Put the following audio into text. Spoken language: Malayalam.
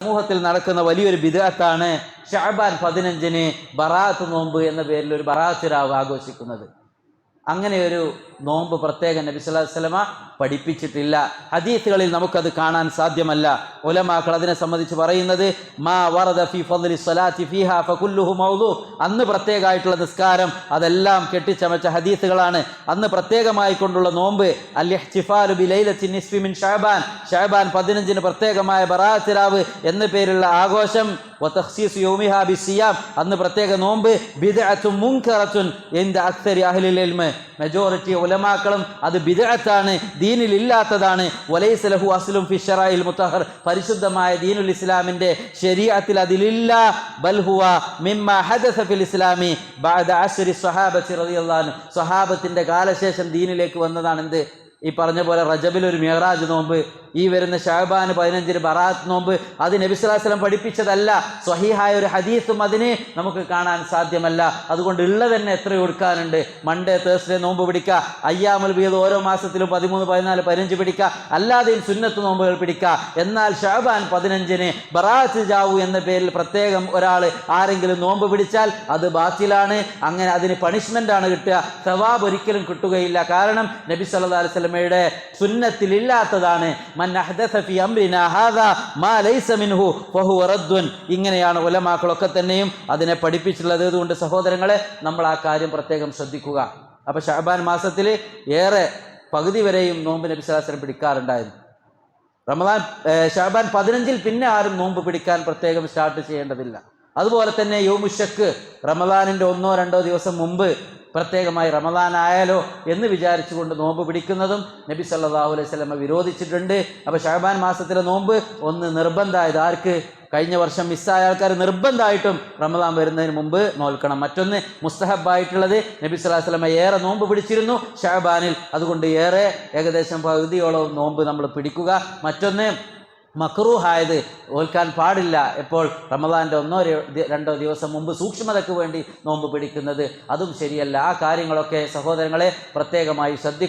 സമൂഹത്തിൽ നടക്കുന്ന വലിയൊരു ബിദ്അത്താണ് ശഅബാൻ 15-ന് ബറാഅത്ത് നോമ്പ് എന്ന പേരിൽ ഒരു ബറാഅത്ത് രാവ് ആഘോഷിക്കുന്നത്. അങ്ങനെ ഒരു നോമ്പ് പ്രത്യേകം നബി സല്ലല്ലാഹു അലൈഹി വസല്ലമ പഠിപ്പിച്ചിട്ടില്ല. ഹദീസുകളിൽ നമുക്കത് കാണാൻ സാധ്യമല്ല. ഉലമാക്കൾ അതിനെ സംബന്ധിച്ച് പറയുന്നത് മാ വറദ ഫീ ഫദ്ലി സ്വലാത്തി ഫീഹാ ഫകുല്ലുഹു മൗദൂ, അന്ന് പ്രത്യേകമായിട്ടുള്ള നിസ്കാരം അതെല്ലാം കെട്ടിച്ചമച്ച ഹദീസുകളാണ്. അന്ന് പ്രത്യേകമായി കൊണ്ടുള്ള നോമ്പ് അൽ ഇഹ്തിഫാലു ബി ലൈലത്തി നിസ്ഫി മിൻ ശഅബാൻ, ശഅബാൻ 15-ന് പ്രത്യേകമായ ബറാഅത്ത് രാവ് എന്ന പേരുള്ള ആഘോഷം, വതഖ്സീസ് യൗമിഹാ ബിസ്സിയാം, അന്ന് പ്രത്യേക നോമ്പ് ബിദ്അത്തുൻ മുൻകറത്തുൻ ഇൻദ അക്സരി അഹ്ലിൽ ഇൽമ്, മെജോറിറ്റി ഉലമാക്കളും അത് ബിദ്അത്താണ്, ദീനിൽ ഇല്ലാത്തതാണ്. വലൈസ ലഹു അസ്ലുൻ ഫി ശറഇൽ മുതഹർ, പരിശുദ്ധമായ ദീനുൽ ഇസ്ലാമിന്റെ ശരീഅത്തിൽ അതിലില്ല. ബൽ ഹുവ മിമ്മാ ഹദസ ഫിൽ ഇസ്ലാമി ബഅദ അശ്രി സ്വഹാബത്തി റളിയല്ലാഹു അൻഹു, സ്വഹാബത്തിന്റെ കാലശേഷം ദീനിലേക്ക് വന്നതാണ്. എന്ത്? ഈ പറഞ്ഞ പോലെ റജബിൽ ഒരു മിഅ്റാജ് നോമ്പ്, ഈ വരുന്ന ശഅബാൻ 15-ന് ബറാഅത്ത് നോമ്പ്, അത് നബി സല്ലല്ലാഹു അലൈഹി വസല്ലം പഠിപ്പിച്ചതല്ല. സ്വഹീഹായ ഒരു ഹദീസും അതിന് നമുക്ക് കാണാൻ സാധ്യമല്ല. അതുകൊണ്ട് ഉള്ളത് തന്നെ എത്രയോ എടുക്കാനുണ്ട്. മൺഡേ തേഴ്സ്ഡേ നോമ്പ് പിടിക്കുക, അയ്യാമുൽ ബീദ് ഓരോ മാസത്തിലും 13, 14, 15 പിടിക്കുക, അല്ലാതെയും സുന്നത്ത് നോമ്പുകൾ പിടിക്കുക. എന്നാൽ ശഅബാൻ 15-ന് ബറാഅത്ത് ജാവു എന്ന പേരിൽ പ്രത്യേകം ഒരാൾ ആരെങ്കിലും നോമ്പ് പിടിച്ചാൽ അത് ബാത്തിലാണ്. അങ്ങനെ അതിന് പണിഷ്മെന്റ് ആണ് കിട്ടുക, സവാബ് ഒരിക്കലും കിട്ടുകയില്ല. കാരണം നബി സല്ലല്ലാഹു അലൈഹി വസല്ലമയുടെ സുന്നത്തിൽ ഇല്ലാത്തതാണ്. മൻ അഹ്ദസ ഫീ അംരിനാ ഹാദാ മാ ലൈസ മിൻഹു ഫഹുവ റദ്ദുൻ, ഇങ്ങനെയാണ് ഉലമാക്കളൊക്കെ തന്നെയും അതിനെ പഠിപ്പിച്ചിട്ടുള്ളത്. അതുകൊണ്ട് സഹോദരങ്ങളെ, നമ്മൾ ആ കാര്യം പ്രത്യേകം ശ്രദ്ധിക്കുക. അപ്പോൾ ശഅബാൻ മാസത്തിൽ ഏറെ പകുതി വരെയും നോമ്പ് നബി സല്ലല്ലാഹു അലൈഹി വസല്ലം പിടിക്കാറുണ്ടായിരുന്നു. ശഅബാൻ 15-ൽ പിന്നെ ആരും നോമ്പ് പിടിക്കാൻ പ്രത്യേകം സ്റ്റാർട്ട് ചെയ്യേണ്ടതില്ല. അതുപോലെ തന്നെ യൗമുശക്ക്, റമദാനിൻ്റെ 1-2 ദിവസം മുമ്പ് പ്രത്യേകമായി റമദാൻ ആയാലോ എന്ന് വിചാരിച്ചുകൊണ്ട് നോമ്പ് പിടിക്കുന്നതും നബി സല്ലല്ലാഹു അലൈഹി വസല്ലം വിരോധിച്ചിട്ടുണ്ട്. അപ്പോൾ ശഅബാൻ മാസത്തിലെ നോമ്പ് ഒന്ന് നിർബന്ധമായത് ആർക്ക്? കഴിഞ്ഞ വർഷം മിസ്സായ ആൾക്കാർ നിർബന്ധമായിട്ടും റമദാൻ വരുന്നതിന് മുമ്പ് നോൽക്കണം. മറ്റൊന്ന് മുസ്തഹബായിട്ടുള്ളത്, നബി സല്ലല്ലാഹു അലൈഹി വസല്ലം ഏറെ നോമ്പ് പിടിച്ചിരുന്നു ശഅബാനിൽ, അതുകൊണ്ട് ഏകദേശം പകുതിയോളം നോമ്പ് നമ്മൾ പിടിക്കുക. മറ്റൊന്ന് മക്റൂഹായത്, ഓൽക്കാൻ പാടില്ല, എപ്പോൾ റമദാൻ്റെ 1-2 ദിവസം മുമ്പ് സൂക്ഷ്മതയ്ക്ക് വേണ്ടി നോമ്പ് പിടിക്കുന്നത്, അതും ശരിയല്ല. ആ കാര്യങ്ങളൊക്കെ സഹോദരങ്ങളെ പ്രത്യേകമായി ശ്രദ്ധിക്കുക.